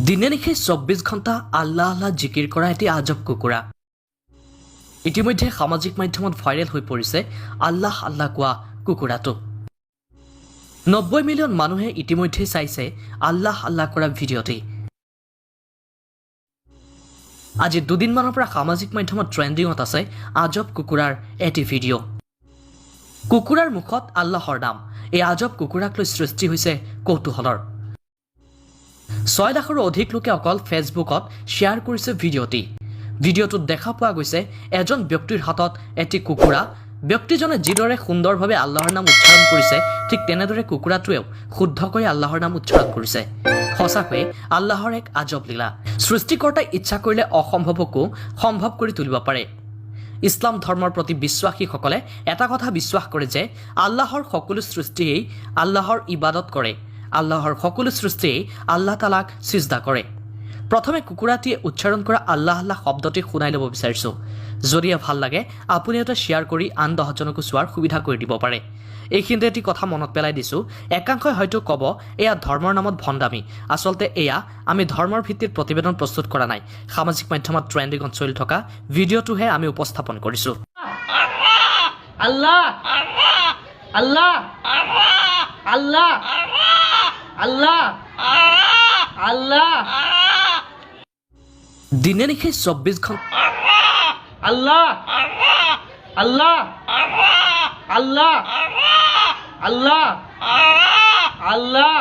দিনে নিশে 24 ঘণ্টা আল্লাহ আল্লাহ জিকিৰ কৰা এটি আজব কুকুৰা ইতিমধ্যে সামাজিক মাধ্যমত ভাইৰেল হৈ পৰিছে আল্লাহ আল্লাহ কোৱা কুকুৰাটো 90 মিলিয়ন মানুহে ইতিমধ্যে চাইছে আল্লাহ আল্লাহ কৰা ভিডিঅ'টি আজি দুদিনমানৰ পৰা সামাজিক মাধ্যমত ট্ৰেন্ডিঙত আছে আজব কুকুৰাৰ এটি ভিডিঅ' কুকুৰাৰ মুখত আল্লাহৰ নাম এই আজব কুকুৰাক লৈ সৃষ্টি হৈছে কৌতুহলৰ 6 লাখৰো অধিক লোকে অকল ফেসবুকত শেয়াৰ কৰিছে ভিডিঅ'টোত দেখা পোৱা গৈছে এজন ব্যক্তিৰ হাতত এটি কুকুৰা ব্যক্তিজনে যিদৰে সুন্দৰভাৱে আল্লাহৰ নাম উচ্চাৰণ কৰিছে ঠিক তেনেদৰে কুকুৰাটোৱেও শুদ্ধকৈ আল্লাহৰ নাম উচ্চাৰণ কৰিছে সঁচাকৈ আল্লাহৰ এক আজব লীলা সৃষ্টিকৰ্তাই ইচ্ছা কৰিলে অসম্ভৱকো সম্ভৱ কৰি তুলিব পাৰে ইছলাম ধৰ্মৰ প্ৰতি বিশ্বাসীসকলে এটা কথা বিশ্বাস কৰে যে আল্লাহৰ সকলো সৃষ্টিয়েই আল্লাহৰ ইবাদত কৰে আল্লাহৰ সকলো সৃষ্টিয়েই আল্লাহ তালাক সিজদা কৰে প্ৰথমে কুকুৰাটিয়ে উচ্চাৰণ কৰা আল্লাহ আল্লাহ শব্দটি শুনাই ল'ব বিচাৰিছো যদি ভাল লাগে আপুনি এটা শেয়াৰ কৰি আন 10 জনকো চোৱাৰ সুবিধা কৰি দিব পাৰে এইখিনিতে এটি কথা মনত পেলাই দিছো একাংশই হয়তো ক'ব এয়া ধৰ্মৰ নামত ভণ্ডামি আচলতে এয়া আমি ধৰ্মৰ ভিত্তিত প্ৰতিবেদন প্ৰস্তুত কৰা নাই সামাজিক মাধ্যমত ট্ৰেন্ডিঙত চলি থকা ভিডিঅ'টোহে আমি উপস্থাপন কৰিছো আল্লাহ আল্লাহ আল্লাহ আল্লাহ আল্লাহ দিনে নিশে 24 ঘণ্টা আল্লাহ আল্লাহ আল্লাহ আল্লাহ আল্লাহ